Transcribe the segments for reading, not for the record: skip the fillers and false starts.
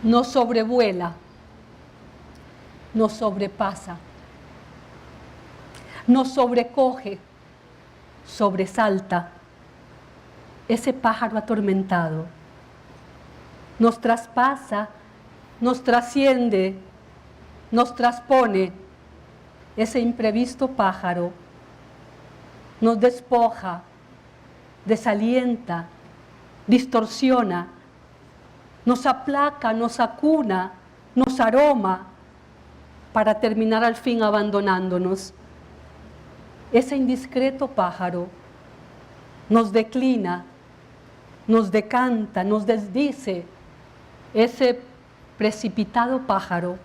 nos sobrevuela, nos sobrepasa, nos sobrecoge, sobresalta. Ese pájaro atormentado nos traspasa, nos trasciende, nos traspone. Ese imprevisto pájaro nos despoja, desalienta, distorsiona, nos aplaca, nos acuna, nos aroma, para terminar al fin abandonándonos. Ese indiscreto pájaro nos declina, nos decanta, nos desdice. Ese precipitado pájaro,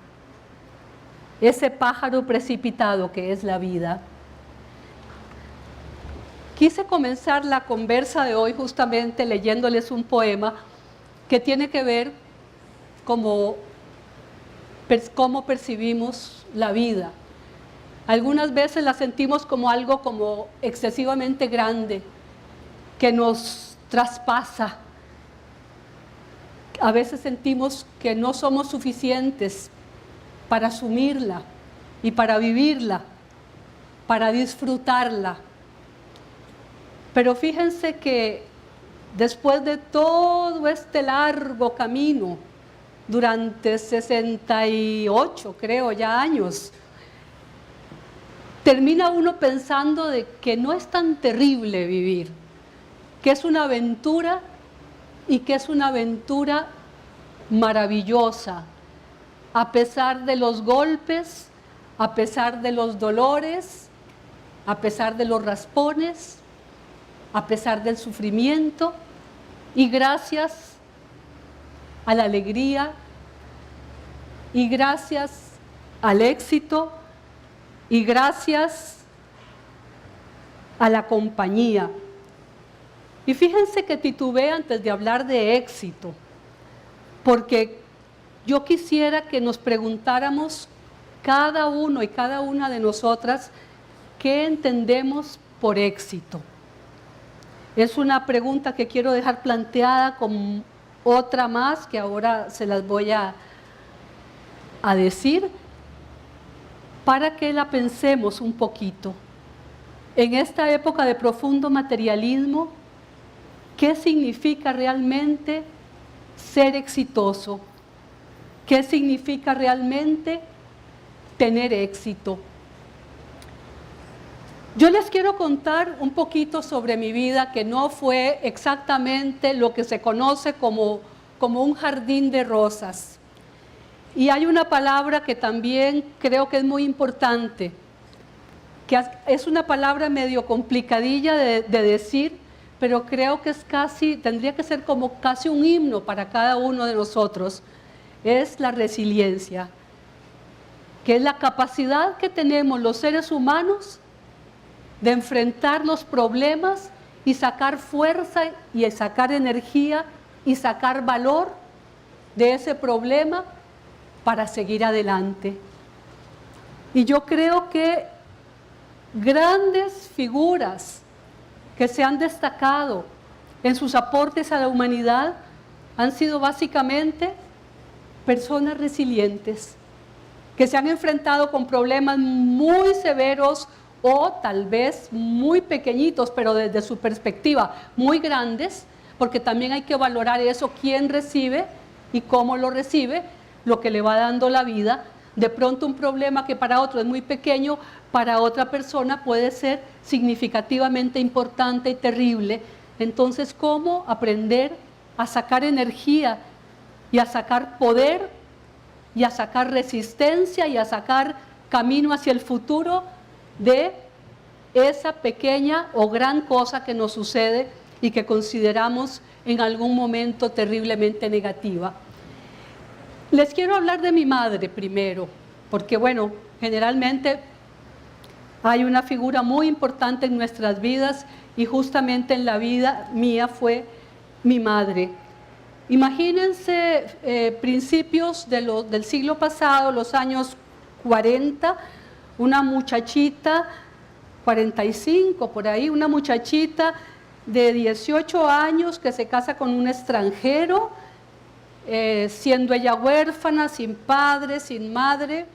ese pájaro precipitado que es la vida. Quise comenzar la conversa de hoy justamente leyéndoles un poema que tiene que ver cómo percibimos la vida. Algunas veces la sentimos como algo como excesivamente grande, que nos traspasa. A veces sentimos que no somos suficientes para asumirla y para vivirla, para disfrutarla. Pero fíjense que después de todo este largo camino, durante 68, creo, ya años, termina uno pensando de que no es tan terrible vivir, que es una aventura y que es una aventura maravillosa, a pesar de los golpes, a pesar de los dolores, a pesar de los raspones, a pesar del sufrimiento, y gracias a la alegría y gracias al éxito y gracias a la compañía. Y fíjense que titubeé antes de hablar de éxito, porque yo quisiera que nos preguntáramos cada uno y cada una de nosotras qué entendemos por éxito. Es una pregunta que quiero dejar planteada con otra más que ahora se las voy a decir para que la pensemos un poquito. En esta época de profundo materialismo, ¿qué significa realmente ser exitoso? ¿Qué significa realmente tener éxito? Yo les quiero contar un poquito sobre mi vida, que no fue exactamente lo que se conoce como un jardín de rosas. Y hay una palabra que también creo que es muy importante, que es una palabra medio complicadilla de decir, pero creo que es tendría que ser como casi un himno para cada uno de nosotros. Es la resiliencia, que es la capacidad que tenemos los seres humanos de enfrentar los problemas y sacar fuerza y sacar energía y sacar valor de ese problema para seguir adelante. Y yo creo que grandes figuras que se han destacado en sus aportes a la humanidad han sido básicamente personas resilientes, que se han enfrentado con problemas muy severos o tal vez muy pequeñitos, pero desde su perspectiva muy grandes, porque también hay que valorar eso, quién recibe y cómo lo recibe, lo que le va dando la vida. De pronto un problema que para otro es muy pequeño, para otra persona puede ser significativamente importante y terrible. Entonces, ¿cómo aprender a sacar energía y a sacar poder y a sacar resistencia y a sacar camino hacia el futuro de esa pequeña o gran cosa que nos sucede y que consideramos en algún momento terriblemente negativa? Les quiero hablar de mi madre primero, porque bueno, generalmente hay una figura muy importante en nuestras vidas y justamente en la vida mía fue mi madre. Imagínense principios del siglo pasado, los años 40, una muchachita, 45 por ahí, una muchachita de 18 años que se casa con un extranjero siendo ella huérfana, sin padre, sin madre,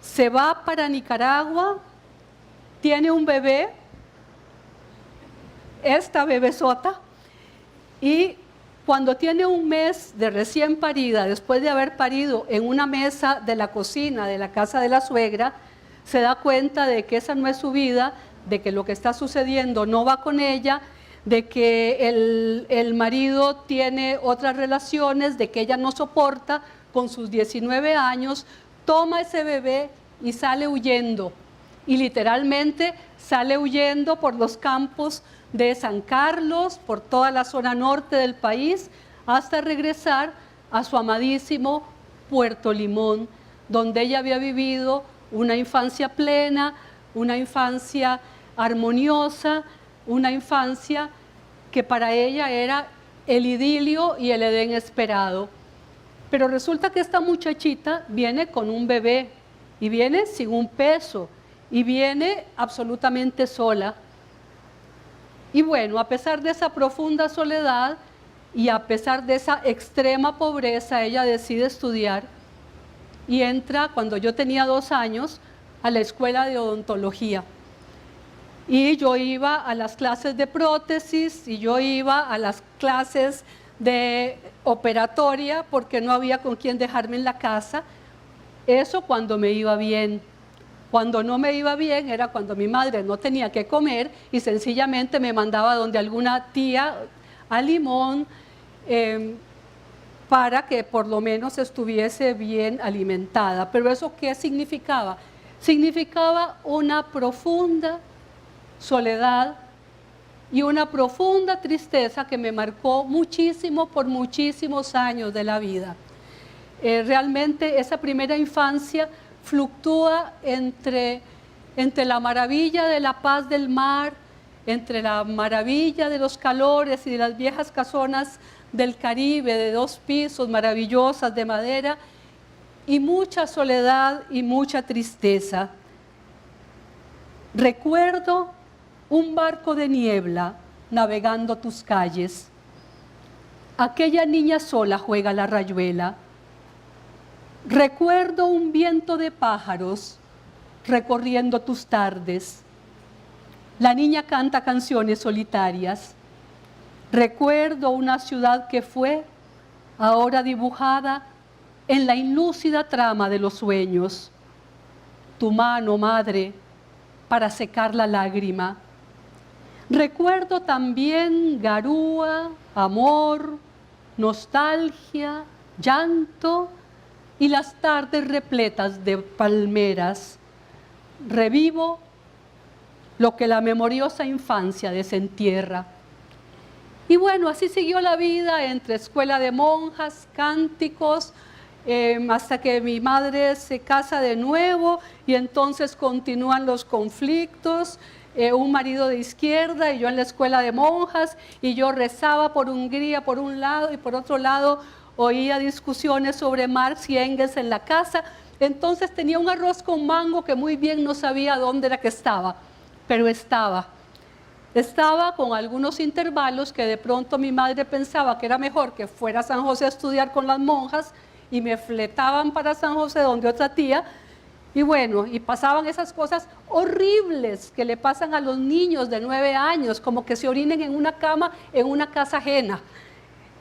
se va para Nicaragua, tiene un bebé, esta bebesota, y cuando tiene un mes de recién parida, después de haber parido en una mesa de la cocina de la casa de la suegra, se da cuenta de que esa no es su vida, de que lo que está sucediendo no va con ella, de que el marido tiene otras relaciones, de que ella no soporta con sus 19 años, toma ese bebé y sale huyendo. Y literalmente sale huyendo por los campos de San Carlos, por toda la zona norte del país, hasta regresar a su amadísimo Puerto Limón, donde ella había vivido una infancia plena, una infancia armoniosa, una infancia que para ella era el idilio y el Edén esperado. Pero resulta que esta muchachita viene con un bebé y viene sin un peso y viene absolutamente sola. Y bueno, a pesar de esa profunda soledad y a pesar de esa extrema pobreza, ella decide estudiar y entra, cuando yo tenía 2 años, a la escuela de odontología. Y yo iba a las clases de prótesis y yo iba a las clases de operatoria porque no había con quién dejarme en la casa. Eso cuando me iba bien. Cuando no me iba bien era cuando mi madre no tenía que comer y sencillamente me mandaba donde alguna tía a Limón para que por lo menos estuviese bien alimentada. Pero ¿eso qué significaba? Significaba una profunda soledad y una profunda tristeza que me marcó muchísimo por muchísimos años de la vida. Realmente esa primera infancia fluctúa entre la maravilla de la paz del mar, entre la maravilla de los calores y de las viejas casonas del Caribe de 2 pisos maravillosas de madera, y mucha soledad y mucha tristeza. Recuerdo un barco de niebla navegando tus calles. Aquella niña sola juega la rayuela. Recuerdo un viento de pájaros recorriendo tus tardes. La niña canta canciones solitarias. Recuerdo una ciudad que fue, ahora dibujada en la inlúcida trama de los sueños. Tu mano, madre, para secar la lágrima. Recuerdo también garúa, amor, nostalgia, llanto y las tardes repletas de palmeras. Revivo lo que la memoriosa infancia desentierra. Y bueno, así siguió la vida entre escuela de monjas, cánticos, hasta que mi madre se casa de nuevo y entonces continúan los conflictos, un marido de izquierda y yo en la escuela de monjas, y yo rezaba por Hungría por un lado y por otro lado oía discusiones sobre Marx y Engels en la casa. Entonces tenía un arroz con mango que muy bien no sabía dónde era que estaba, pero estaba con algunos intervalos que de pronto mi madre pensaba que era mejor que fuera a San José a estudiar con las monjas y me fletaban para San José donde otra tía. Y bueno, y pasaban esas cosas horribles que le pasan a los niños de 9 años, como que se orinen en una cama en una casa ajena.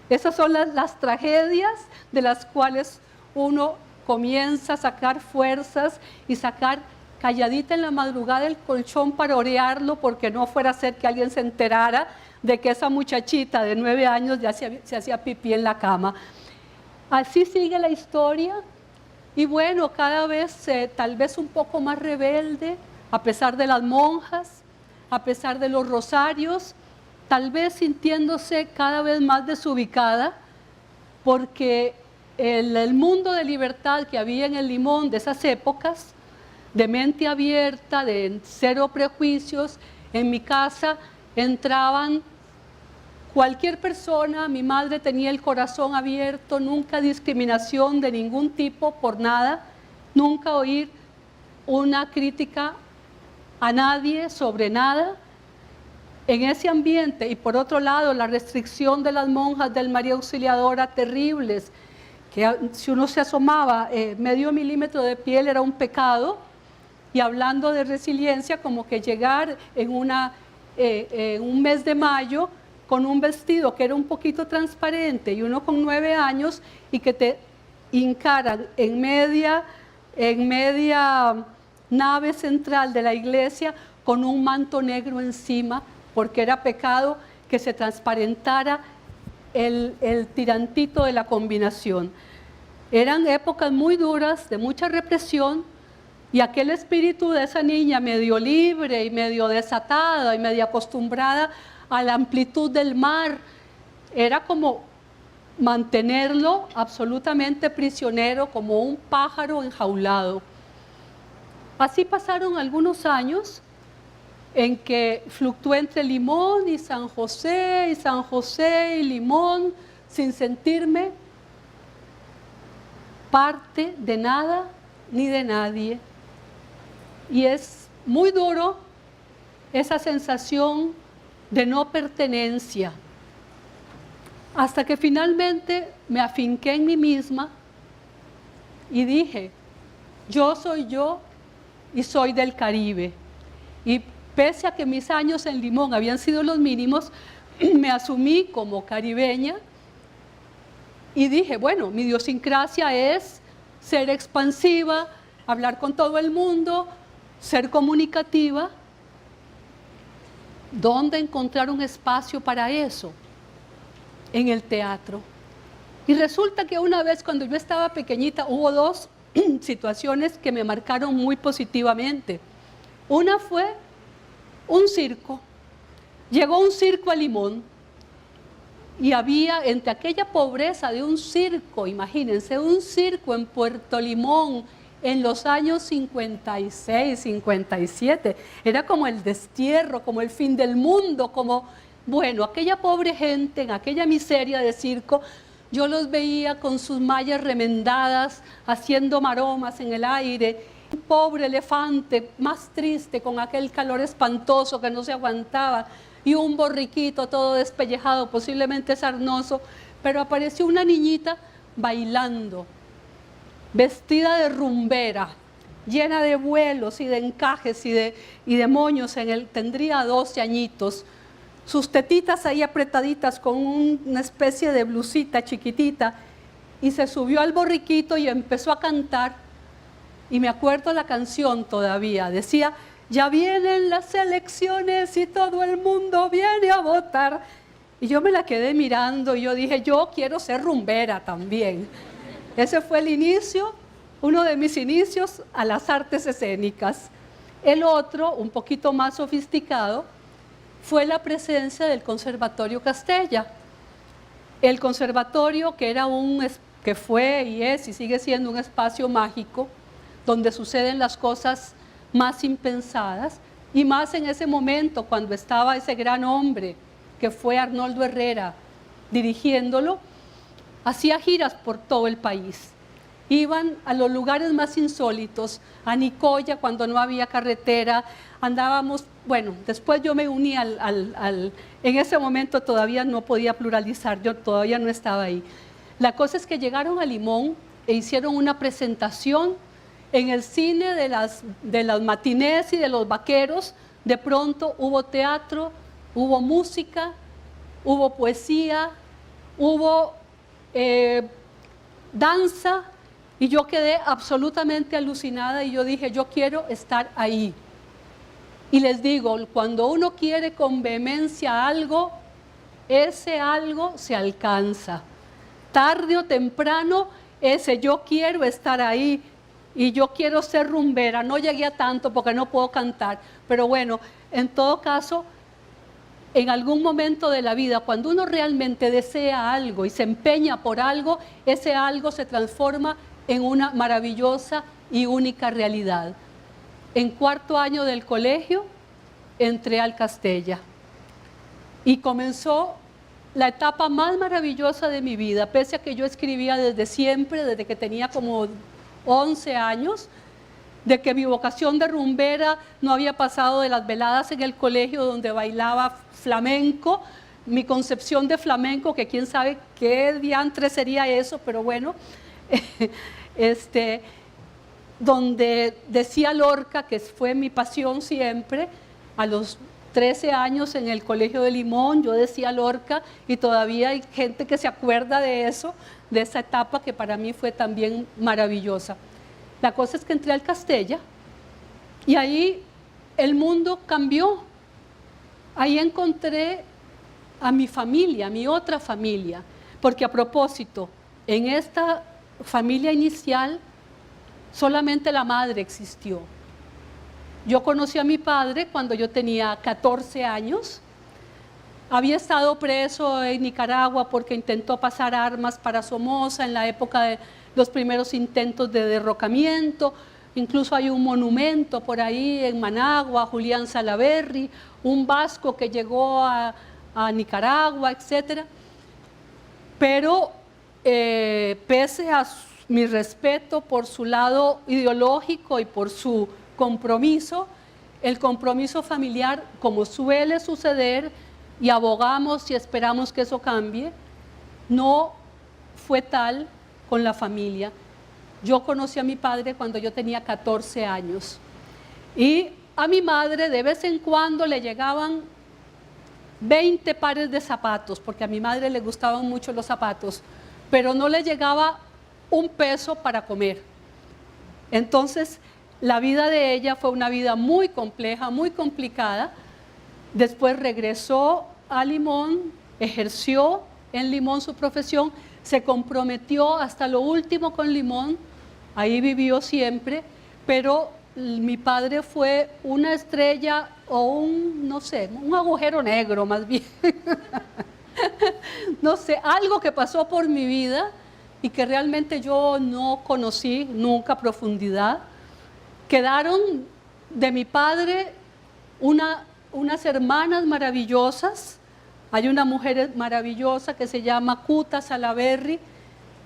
Esas son las tragedias de las cuales uno comienza a sacar fuerzas y sacar calladita en la madrugada el colchón para orearlo, porque no fuera a ser que alguien se enterara de que esa muchachita de 9 años ya se hacía pipí en la cama. Así sigue la historia. Y bueno, cada vez tal vez un poco más rebelde, a pesar de las monjas, a pesar de los rosarios, tal vez sintiéndose cada vez más desubicada, porque el mundo de libertad que había en el Limón de esas épocas, de mente abierta, de cero prejuicios, en mi casa entraban cualquier persona. Mi madre tenía el corazón abierto, nunca discriminación de ningún tipo por nada, nunca oír una crítica a nadie sobre nada. en ese ambiente, y por otro lado la restricción de las monjas del María Auxiliadora terribles, que si uno se asomaba medio milímetro de piel era un pecado, y hablando de resiliencia, como que llegar en un mes de mayo con un vestido que era un poquito transparente y uno con 9 años y que te hincaran en media nave central de la iglesia con un manto negro encima, porque era pecado que se transparentara el tirantito de la combinación. Eran épocas muy duras, de mucha represión, y aquel espíritu de esa niña medio libre y medio desatada y medio acostumbrada a la amplitud del mar, era como mantenerlo absolutamente prisionero, como un pájaro enjaulado. Así pasaron algunos años en que fluctué entre Limón y San José y Limón, sin sentirme parte de nada ni de nadie. Y es muy duro esa sensación de no pertenencia, hasta que finalmente me afinqué en mí misma y dije, yo soy yo y soy del Caribe. Y pese a que mis años en Limón habían sido los mínimos, me asumí como caribeña y dije, bueno, mi idiosincrasia es ser expansiva, hablar con todo el mundo, ser comunicativa. ¿Dónde encontrar un espacio para eso? En el teatro. Y resulta que una vez cuando yo estaba pequeñita hubo 2 situaciones que me marcaron muy positivamente. Una fue un circo. Llegó un circo a Limón y había entre aquella pobreza de un circo, imagínense, un circo en Puerto Limón en los años 56, 57, era como el destierro, como el fin del mundo, como, bueno, aquella pobre gente en aquella miseria de circo, yo los veía con sus mallas remendadas, haciendo maromas en el aire, un pobre elefante más triste con aquel calor espantoso que no se aguantaba, y un borriquito todo despellejado, posiblemente sarnoso, pero apareció una niñita bailando, vestida de rumbera, llena de vuelos y de encajes y de moños, tendría 12 añitos, sus tetitas ahí apretaditas con una especie de blusita chiquitita, y se subió al borriquito y empezó a cantar, y me acuerdo la canción todavía, decía, ya vienen las elecciones y todo el mundo viene a votar, y yo me la quedé mirando y yo dije, yo quiero ser rumbera también. Ese fue el inicio, uno de mis inicios a las artes escénicas. El otro, un poquito más sofisticado, fue la presencia del Conservatorio Castella. El conservatorio que fue y es y sigue siendo un espacio mágico donde suceden las cosas más impensadas, y más en ese momento cuando estaba ese gran hombre que fue Arnoldo Herrera dirigiéndolo. Hacía giras por todo el país. Iban a los lugares más insólitos, a Nicoya cuando no había carretera, andábamos, bueno, después yo me uní en ese momento todavía no podía pluralizar, yo todavía no estaba ahí. La cosa es que llegaron a Limón e hicieron una presentación en el cine de las matinés y de los vaqueros. De pronto hubo teatro, hubo música, hubo poesía, hubo danza, y yo quedé absolutamente alucinada y yo dije, yo quiero estar ahí. Y les digo, cuando uno quiere con vehemencia algo, ese algo se alcanza. Tarde o temprano, ese yo quiero estar ahí y yo quiero ser rumbera. No llegué a tanto porque no puedo cantar, pero bueno, en todo caso, en algún momento de la vida, cuando uno realmente desea algo y se empeña por algo, ese algo se transforma en una maravillosa y única realidad. En 4º año del colegio, entré al Castella y comenzó la etapa más maravillosa de mi vida, pese a que yo escribía desde siempre, desde que tenía como 11 años. de que mi vocación de rumbera no había pasado de las veladas en el colegio donde bailaba flamenco, mi concepción de flamenco, que quién sabe qué diantre sería eso, pero bueno, donde decía Lorca, que fue mi pasión siempre, a los 13 años en el Colegio de Limón, yo decía Lorca, y todavía hay gente que se acuerda de eso, de esa etapa que para mí fue también maravillosa. La cosa es que entré al Castella y ahí el mundo cambió. Ahí encontré a mi familia, a mi otra familia, porque a propósito, en esta familia inicial solamente la madre existió. Yo conocí a mi padre cuando yo tenía 14 años. Había estado preso en Nicaragua porque intentó pasar armas para Somoza en la época de los primeros intentos de derrocamiento. Incluso hay un monumento por ahí en Managua, Julián Salaverry, un vasco que llegó a Nicaragua, etc. Pero pese a mi respeto por su lado ideológico y por su compromiso, el compromiso familiar, como suele suceder, y abogamos y esperamos que eso cambie, no fue tal con la familia. Yo conocí a mi padre cuando yo tenía 14 años y a mi madre de vez en cuando le llegaban 20 pares de zapatos, porque a mi madre le gustaban mucho los zapatos, pero no le llegaba un peso para comer. Entonces, la vida de ella fue una vida muy compleja, muy complicada. Después regresó a Limón, ejerció en Limón su profesión, se comprometió hasta lo último con Limón, ahí vivió siempre, pero mi padre fue una estrella o un, no sé, un agujero negro más bien. No sé, algo que pasó por mi vida y que realmente yo no conocí nunca a profundidad. Quedaron de mi padre unas hermanas maravillosas. Hay una mujer maravillosa que se llama Cuta Salaverry,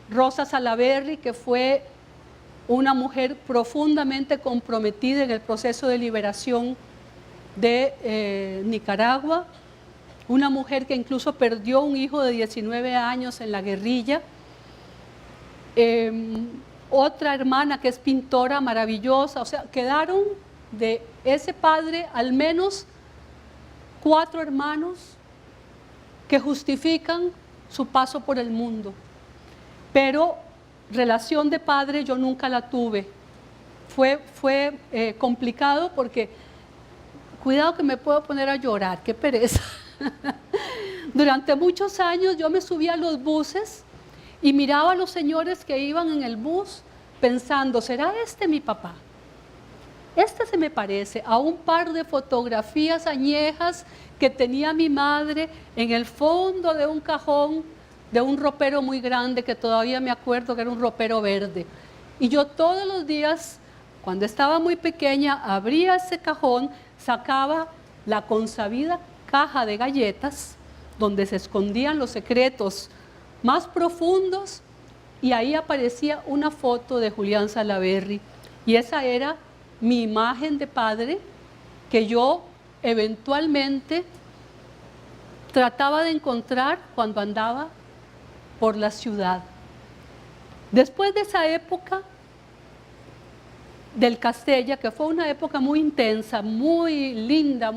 Rosa Salaverry, que fue una mujer profundamente comprometida en el proceso de liberación de Nicaragua, una mujer que incluso perdió un hijo de 19 años en la guerrilla. Otra hermana que es pintora maravillosa, o sea, quedaron de ese padre al menos 4 hermanos que justifican su paso por el mundo. Pero relación de padre yo nunca la tuve. Fue complicado porque, cuidado que me puedo poner a llorar, qué pereza. Durante muchos años yo me subía a los buses y miraba a los señores que iban en el bus pensando, ¿será este mi papá? Este se me parece a un par de fotografías añejas que tenía mi madre en el fondo de un cajón de un ropero muy grande que todavía me acuerdo que era un ropero verde. Y yo todos los días, cuando estaba muy pequeña, abría ese cajón, sacaba la consabida caja de galletas donde se escondían los secretos más profundos y ahí aparecía una foto de Julián Salaverry y esa era mi imagen de padre que yo eventualmente trataba de encontrar cuando andaba por la ciudad. Después de esa época del Castella, que fue una época muy intensa, muy linda,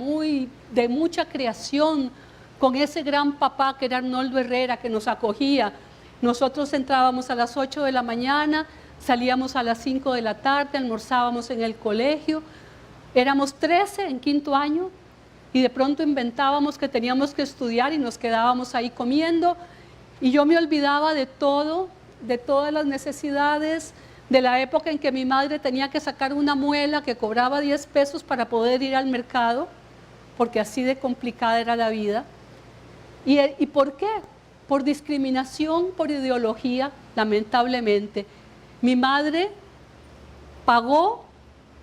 de mucha creación, con ese gran papá que era Arnoldo Herrera, que nos acogía. Nosotros entrábamos a las 8 de la mañana, salíamos a las 5 de la tarde, almorzábamos en el colegio. Éramos 13 en quinto año y de pronto inventábamos que teníamos que estudiar y nos quedábamos ahí comiendo. Y yo me olvidaba de todo, de todas las necesidades, de la época en que mi madre tenía que sacar una muela que cobraba 10 pesos para poder ir al mercado, porque así de complicada era la vida. ¿Y por qué? Por discriminación, por ideología, lamentablemente. Mi madre pagó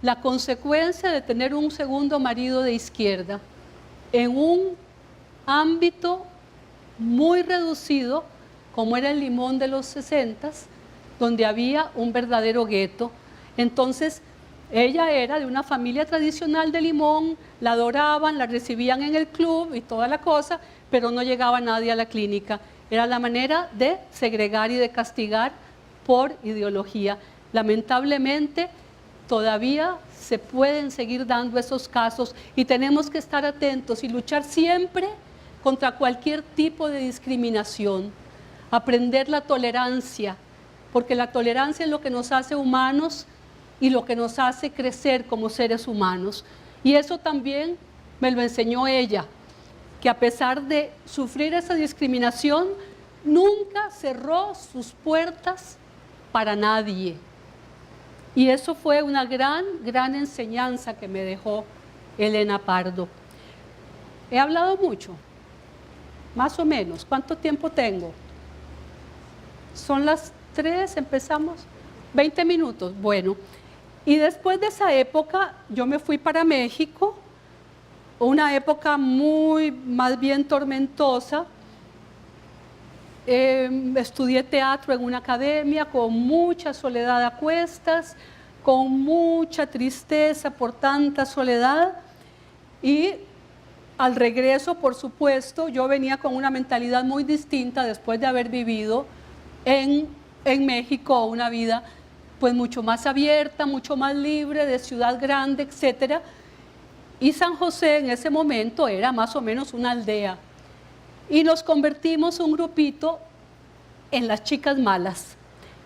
la consecuencia de tener un segundo marido de izquierda en un ámbito muy reducido, como era el Limón de los 60s, donde había un verdadero gueto. Entonces, Ella era de una familia tradicional de Limón, la adoraban, la recibían en el club y toda la cosa, pero no llegaba nadie a la clínica. Era la manera de segregar y de castigar por ideología. Lamentablemente, todavía se pueden seguir dando esos casos y tenemos que estar atentos y luchar siempre contra cualquier tipo de discriminación. Aprender la tolerancia, porque la tolerancia es lo que nos hace humanos y lo que nos hace crecer como seres humanos. Y eso también me lo enseñó ella, que a pesar de sufrir esa discriminación, nunca cerró sus puertas para nadie. Y eso fue una gran enseñanza que me dejó Elena Pardo. He hablado mucho, más o menos. ¿Cuánto tiempo tengo? Son las 3, empezamos. 20 minutos, bueno. Y después de esa época, yo me fui para México, una época más bien tormentosa. Estudié teatro en una academia con mucha soledad a cuestas, con mucha tristeza por tanta soledad. Y al regreso, por supuesto, yo venía con una mentalidad muy distinta después de haber vivido en México una vida pues mucho más abierta, mucho más libre, de ciudad grande, etc. Y San José en ese momento era más o menos una aldea. Y nos convertimos un grupito en las chicas malas.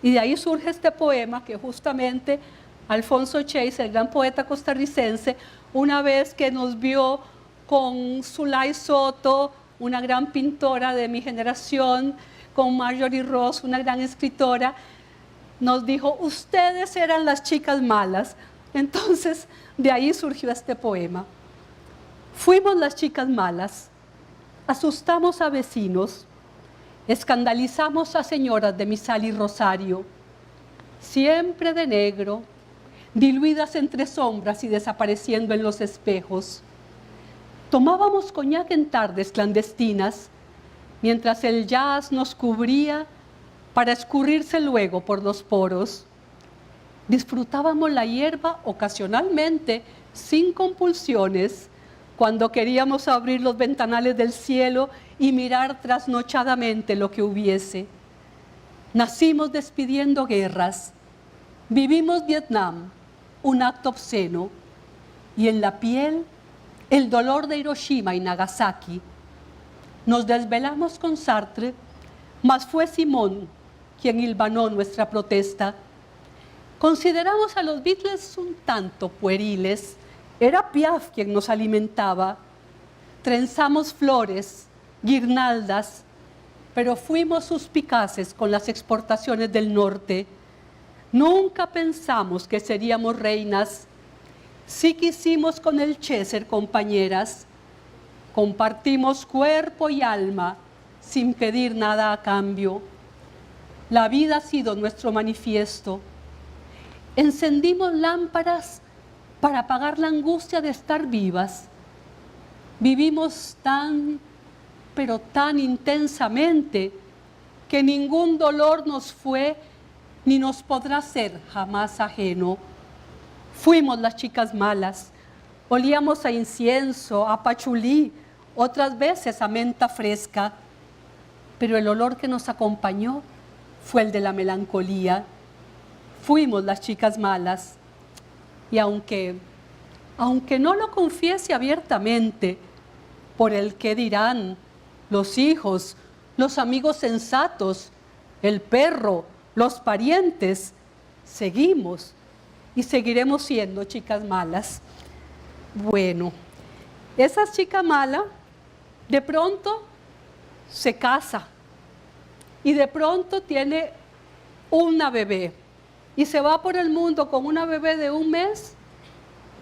Y de ahí surge este poema que justamente Alfonso Chase, el gran poeta costarricense, una vez que nos vio con Zulay Soto, una gran pintora de mi generación, con Marjorie Ross, una gran escritora, nos dijo, ustedes eran las chicas malas. Entonces, de ahí surgió este poema. Fuimos las chicas malas, asustamos a vecinos, escandalizamos a señoras de Misal y Rosario, siempre de negro, diluidas entre sombras y desapareciendo en los espejos. Tomábamos coñac en tardes clandestinas, mientras el jazz nos cubría para escurrirse luego por los poros. Disfrutábamos la hierba ocasionalmente, sin compulsiones, cuando queríamos abrir los ventanales del cielo y mirar trasnochadamente lo que hubiese. Nacimos despidiendo guerras, vivimos Vietnam, un acto obsceno, y en la piel el dolor de Hiroshima y Nagasaki. Nos desvelamos con Sartre, mas fue Simón quien hilvanó nuestra protesta. Consideramos a los Beatles un tanto pueriles. Era Piaf quien nos alimentaba. Trenzamos flores, guirnaldas, pero fuimos suspicaces con las exportaciones del norte. Nunca pensamos que seríamos reinas. Sí quisimos con el Che ser compañeras. Compartimos cuerpo y alma sin pedir nada a cambio. La vida ha sido nuestro manifiesto. Encendimos lámparas para apagar la angustia de estar vivas. Vivimos tan, pero tan intensamente que ningún dolor nos fue ni nos podrá ser jamás ajeno. Fuimos las chicas malas, olíamos a incienso, a pachulí, otras veces a menta fresca, pero el olor que nos acompañó fue el de la melancolía. Fuimos las chicas malas. Y aunque no lo confiese abiertamente, por el que dirán los hijos, los amigos sensatos, el perro, los parientes, seguimos y seguiremos siendo chicas malas. Bueno, esa chica mala de pronto se casa y de pronto tiene una bebé y se va por el mundo con una bebé de 1 mes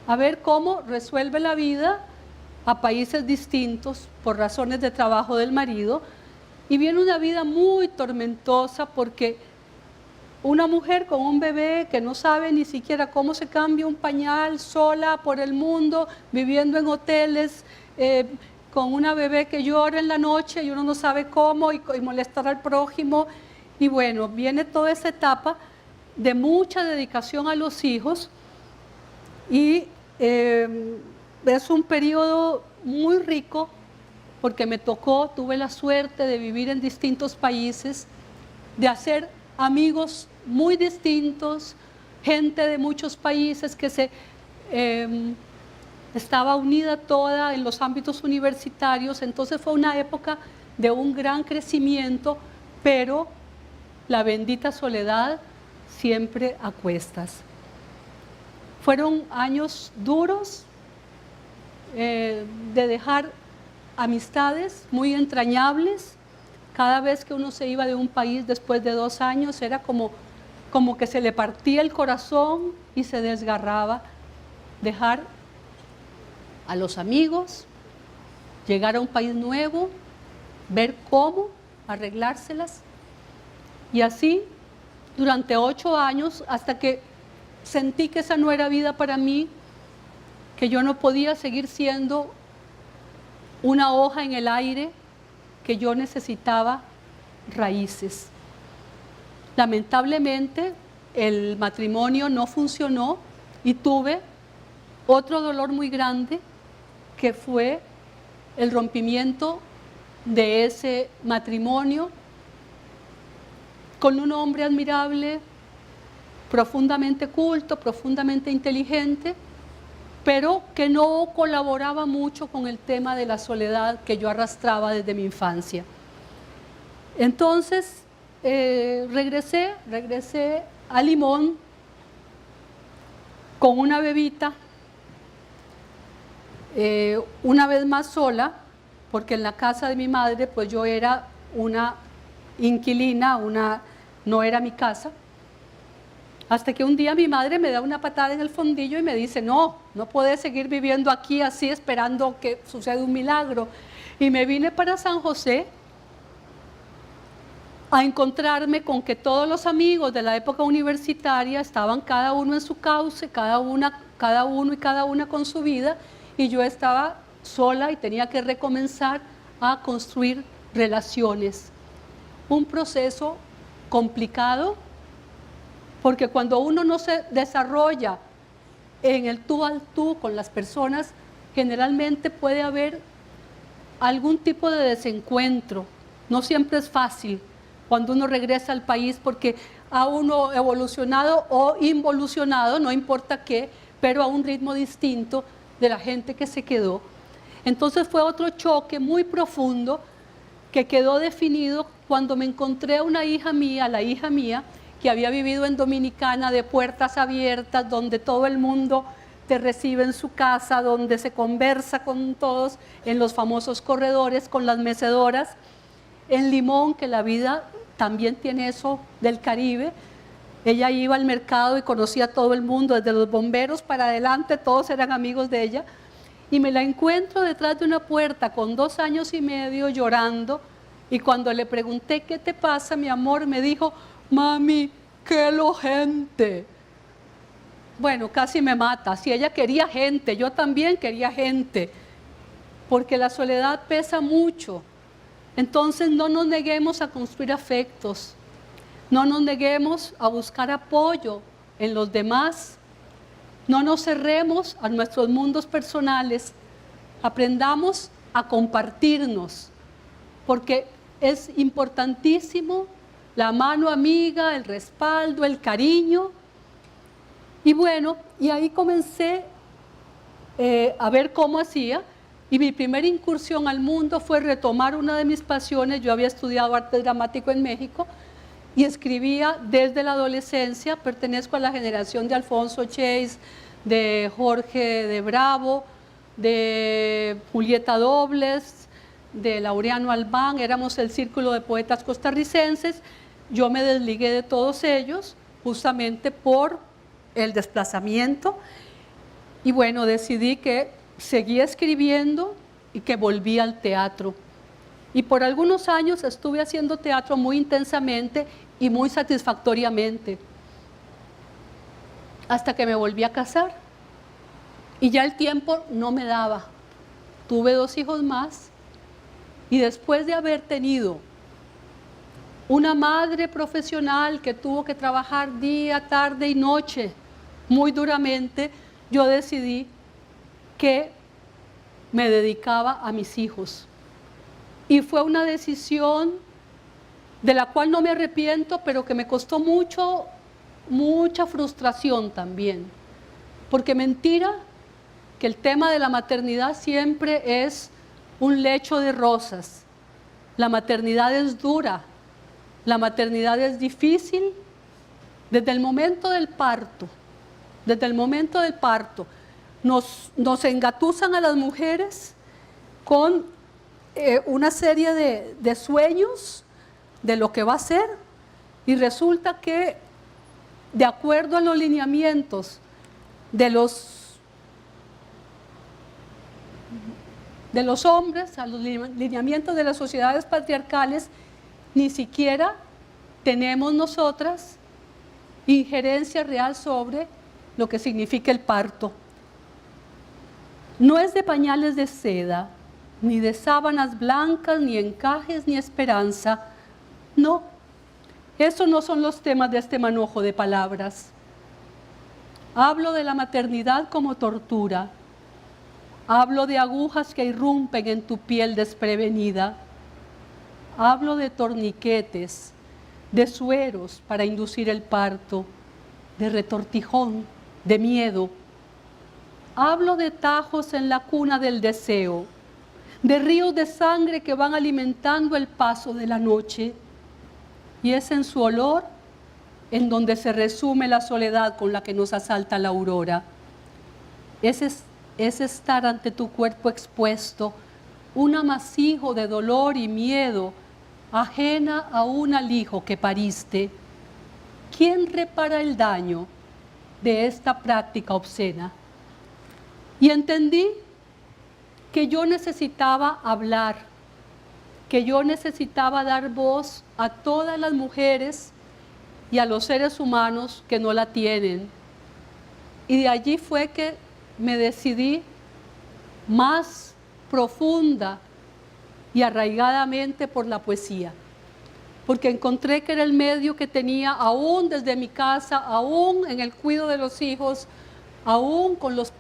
a ver cómo resuelve la vida a países distintos por razones de trabajo del marido, y viene una vida muy tormentosa porque una mujer con un bebé que no sabe ni siquiera cómo se cambia un pañal, sola por el mundo, viviendo en hoteles, con una bebé que llora en la noche y uno no sabe cómo, y molestar al prójimo. Y bueno, viene toda esa etapa de mucha dedicación a los hijos, Y es un periodo muy rico porque tuve la suerte de vivir en distintos países, de hacer amigos muy distintos, gente de muchos países que estaba unida toda en los ámbitos universitarios. Entonces fue una época de un gran crecimiento, pero la bendita soledad siempre a cuestas. Fueron años duros de dejar amistades muy entrañables. Cada vez que uno se iba de un país después de 2 años era como que se le partía el corazón y se desgarraba. Dejar a los amigos, llegar a un país nuevo, ver cómo arreglárselas. Y así durante 8 años, hasta que sentí que esa no era vida para mí, que yo no podía seguir siendo una hoja en el aire, que yo necesitaba raíces. Lamentablemente, el matrimonio no funcionó y tuve otro dolor muy grande, que fue el rompimiento de ese matrimonio con un hombre admirable, profundamente culto, profundamente inteligente, pero que no colaboraba mucho con el tema de la soledad que yo arrastraba desde mi infancia. Entonces regresé a Limón con una bebita, una vez más sola, porque en la casa de mi madre pues yo era una inquilina, no era mi casa. Hasta que un día mi madre me da una patada en el fondillo y me dice, no puedes seguir viviendo aquí así esperando que suceda un milagro. Y me vine para San José a encontrarme con que todos los amigos de la época universitaria estaban cada uno en su cauce, cada uno y cada una con su vida, y yo estaba sola y tenía que recomenzar a construir relaciones. Un proceso complicado, porque cuando uno no se desarrolla en el tú al tú con las personas, generalmente puede haber algún tipo de desencuentro. No siempre es fácil cuando uno regresa al país, porque a uno evolucionado o involucionado, no importa qué, pero a un ritmo distinto de la gente que se quedó. Entonces fue otro choque muy profundo que quedó definido cuando me encontré a una hija mía, la hija mía, que había vivido en Dominicana, de puertas abiertas, donde todo el mundo te recibe en su casa, donde se conversa con todos en los famosos corredores, con las mecedoras. En Limón, que la vida también tiene eso del Caribe, ella iba al mercado y conocía a todo el mundo, desde los bomberos para adelante, todos eran amigos de ella. Y me la encuentro detrás de una puerta con 2 años y medio llorando, y cuando le pregunté, ¿qué te pasa, mi amor?, me dijo, mami, qué lo gente. Bueno, casi me mata. Si ella quería gente, yo también quería gente, porque la soledad pesa mucho. Entonces no nos neguemos a construir afectos, no nos neguemos a buscar apoyo en los demás, no nos cerremos a nuestros mundos personales, aprendamos a compartirnos, porque es importantísimo la mano amiga, el respaldo, el cariño. Y bueno, y ahí comencé a ver cómo hacía, y mi primera incursión al mundo fue retomar una de mis pasiones. Yo había estudiado arte dramático en México y escribía desde la adolescencia. Pertenezco a la generación de Alfonso Chase, de Jorge de Bravo, de Julieta Dobles, de Laureano Albán. Éramos el círculo de poetas costarricenses. Yo me desligué de todos ellos justamente por el desplazamiento, y bueno, decidí que seguía escribiendo y que volvía al teatro. Y por algunos años estuve haciendo teatro muy intensamente y muy satisfactoriamente, hasta que me volví a casar y ya el tiempo no me daba. Tuve 2 hijos más, y después de haber tenido una madre profesional que tuvo que trabajar día, tarde y noche muy duramente, yo decidí que me dedicaba a mis hijos. Y fue una decisión de la cual no me arrepiento, pero que me costó mucha frustración también. Porque mentira que el tema de la maternidad siempre es un lecho de rosas. La maternidad es dura, la maternidad es difícil desde el momento del parto. Desde el momento del parto nos engatusan a las mujeres con una serie de sueños de lo que va a ser, y resulta que de acuerdo a los lineamientos de los hombres, a los lineamientos de las sociedades patriarcales, ni siquiera tenemos nosotras injerencia real sobre lo que significa el parto. No es de pañales de seda, ni de sábanas blancas, ni encajes, ni esperanza. No, esos no son los temas de este manojo de palabras. Hablo de la maternidad como tortura. Hablo de agujas que irrumpen en tu piel desprevenida. Hablo de torniquetes, de sueros para inducir el parto, de retortijón, de miedo. Hablo de tajos en la cuna del deseo, de ríos de sangre que van alimentando el paso de la noche. Y es en su olor en donde se resume la soledad con la que nos asalta la aurora. Es estar ante tu cuerpo expuesto, un amasijo de dolor y miedo, ajena aún al hijo que pariste. ¿Quién repara el daño de esta práctica obscena? Y entendí que yo necesitaba hablar, que yo necesitaba dar voz a todas las mujeres y a los seres humanos que no la tienen. Y de allí fue que me decidí más profunda y arraigadamente por la poesía, porque encontré que era el medio que tenía, aún desde mi casa, aún en el cuidado de los hijos, aún con los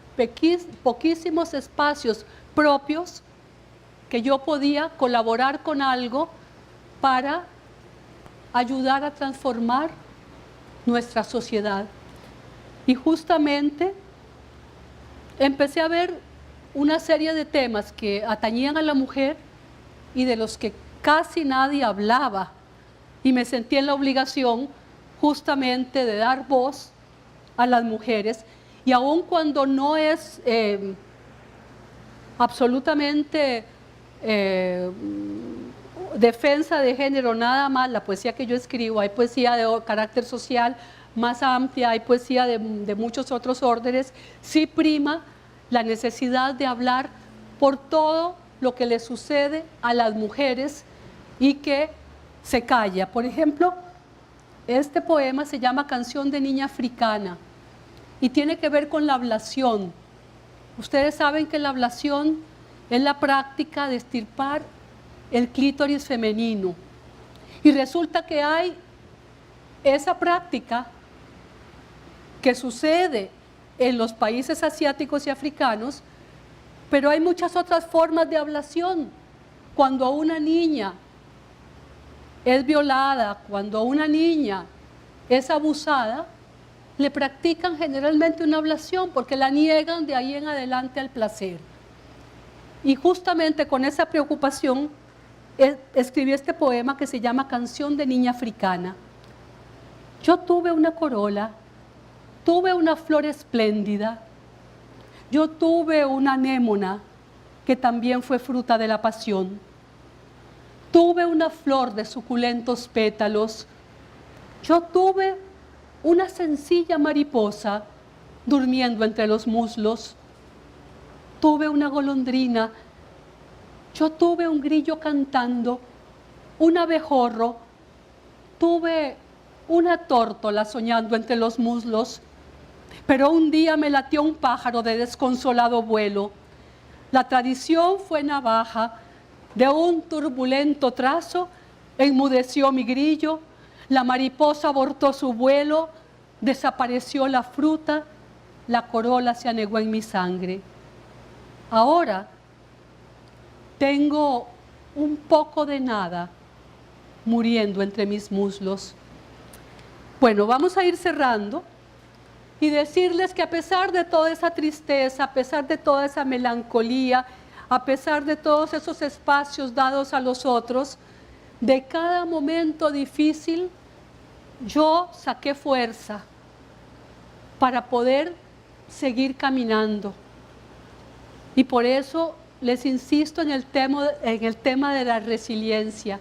poquísimos espacios propios, que yo podía colaborar con algo para ayudar a transformar nuestra sociedad. Y justamente empecé a ver una serie de temas que atañían a la mujer y de los que casi nadie hablaba, y me sentí en la obligación justamente de dar voz a las mujeres, y aun cuando no es absolutamente defensa de género nada más, la poesía que yo escribo, hay poesía de carácter social más amplia, hay poesía de muchos otros órdenes, sí prima la necesidad de hablar por todo lo que le sucede a las mujeres y que se calla. Por ejemplo, este poema se llama Canción de Niña Africana y tiene que ver con la ablación. Ustedes saben que la ablación es la práctica de extirpar el clítoris femenino. Y resulta que hay esa práctica que sucede en los países asiáticos y africanos, pero hay muchas otras formas de ablación. Cuando una niña es violada, cuando una niña es abusada, le practican generalmente una ablación porque la niegan de ahí en adelante al placer. Y justamente con esa preocupación escribí este poema que se llama Canción de Niña Africana. Yo tuve una corola, tuve una flor espléndida, yo tuve una anémona que también fue fruta de la pasión. Tuve una flor de suculentos pétalos, yo tuve una sencilla mariposa durmiendo entre los muslos. Tuve una golondrina, yo tuve un grillo cantando, un abejorro, tuve una tórtola soñando entre los muslos, pero un día me latió un pájaro de desconsolado vuelo. La tradición fue navaja, de un turbulento trazo enmudeció mi grillo, la mariposa abortó su vuelo, desapareció la fruta, la corola se anegó en mi sangre. Ahora tengo un poco de nada muriendo entre mis muslos. Bueno, vamos a ir cerrando y decirles que a pesar de toda esa tristeza, a pesar de toda esa melancolía, a pesar de todos esos espacios dados a los otros, de cada momento difícil, yo saqué fuerza para poder seguir caminando. Y por eso les insisto en el tema de la resiliencia.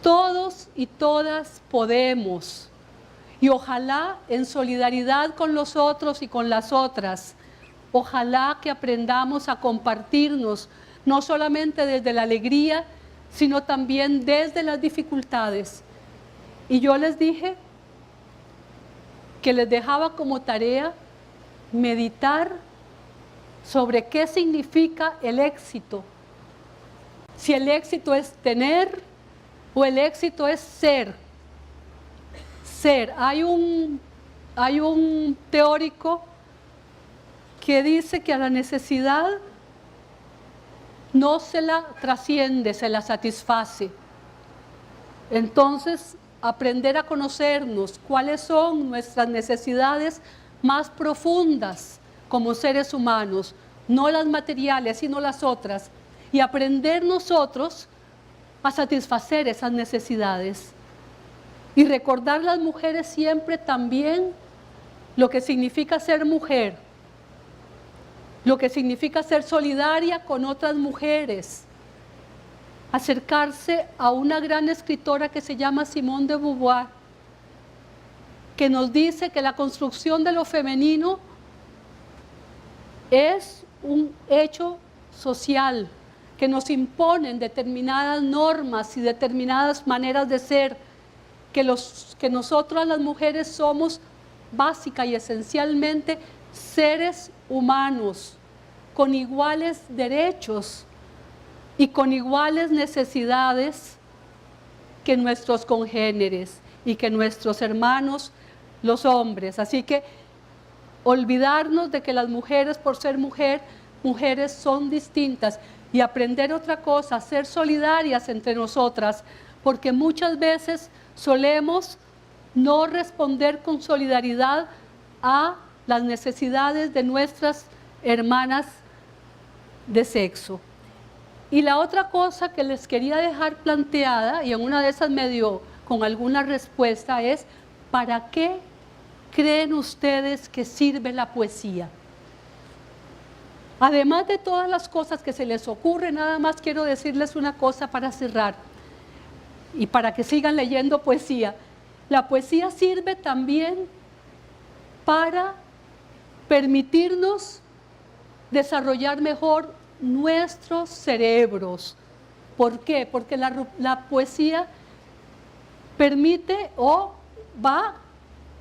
Todos y todas podemos. Y ojalá en solidaridad con los otros y con las otras, ojalá que aprendamos a compartirnos, no solamente desde la alegría, sino también desde las dificultades. Y yo les dije que les dejaba como tarea meditar sobre qué significa el éxito. Si el éxito es tener o el éxito es ser. Ser. Hay un teórico que dice que a la necesidad no se la trasciende, se la satisface. Entonces, aprender a conocernos, cuáles son nuestras necesidades más profundas como seres humanos, no las materiales, sino las otras, y aprender nosotros a satisfacer esas necesidades. Y recordar las mujeres siempre también lo que significa ser mujer, lo que significa ser solidaria con otras mujeres, acercarse a una gran escritora que se llama Simone de Beauvoir, que nos dice que la construcción de lo femenino es un hecho social, que nos imponen determinadas normas y determinadas maneras de ser, que nosotras las mujeres somos básica y esencialmente seres humanos, con iguales derechos y con iguales necesidades que nuestros congéneres y que nuestros hermanos, los hombres. Así que olvidarnos de que las mujeres, por ser mujeres son distintas, y aprender otra cosa, ser solidarias entre nosotras, porque muchas veces solemos no responder con solidaridad a las necesidades de nuestras hermanas de sexo. Y la otra cosa que les quería dejar planteada, y en una de esas me dio con alguna respuesta, es: ¿para qué creen ustedes que sirve la poesía? Además de todas las cosas que se les ocurre, nada más quiero decirles una cosa para cerrar y para que sigan leyendo poesía. La poesía sirve también para permitirnos desarrollar mejor nuestros cerebros. ¿Por qué? Porque la poesía permite o va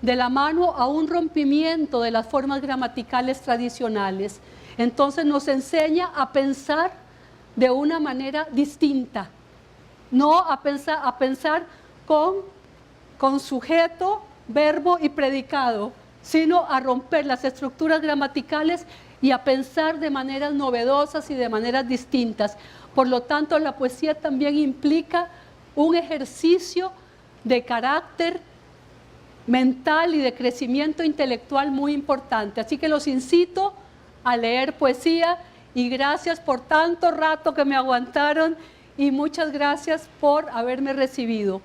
de la mano a un rompimiento de las formas gramaticales tradicionales. Entonces nos enseña a pensar de una manera distinta, no a pensar con sujeto, verbo y predicado, sino a romper las estructuras gramaticales y a pensar de maneras novedosas y de maneras distintas. Por lo tanto, la poesía también implica un ejercicio de carácter mental y de crecimiento intelectual muy importante. Así que los incito a leer poesía, y gracias por tanto rato que me aguantaron, y muchas gracias por haberme recibido.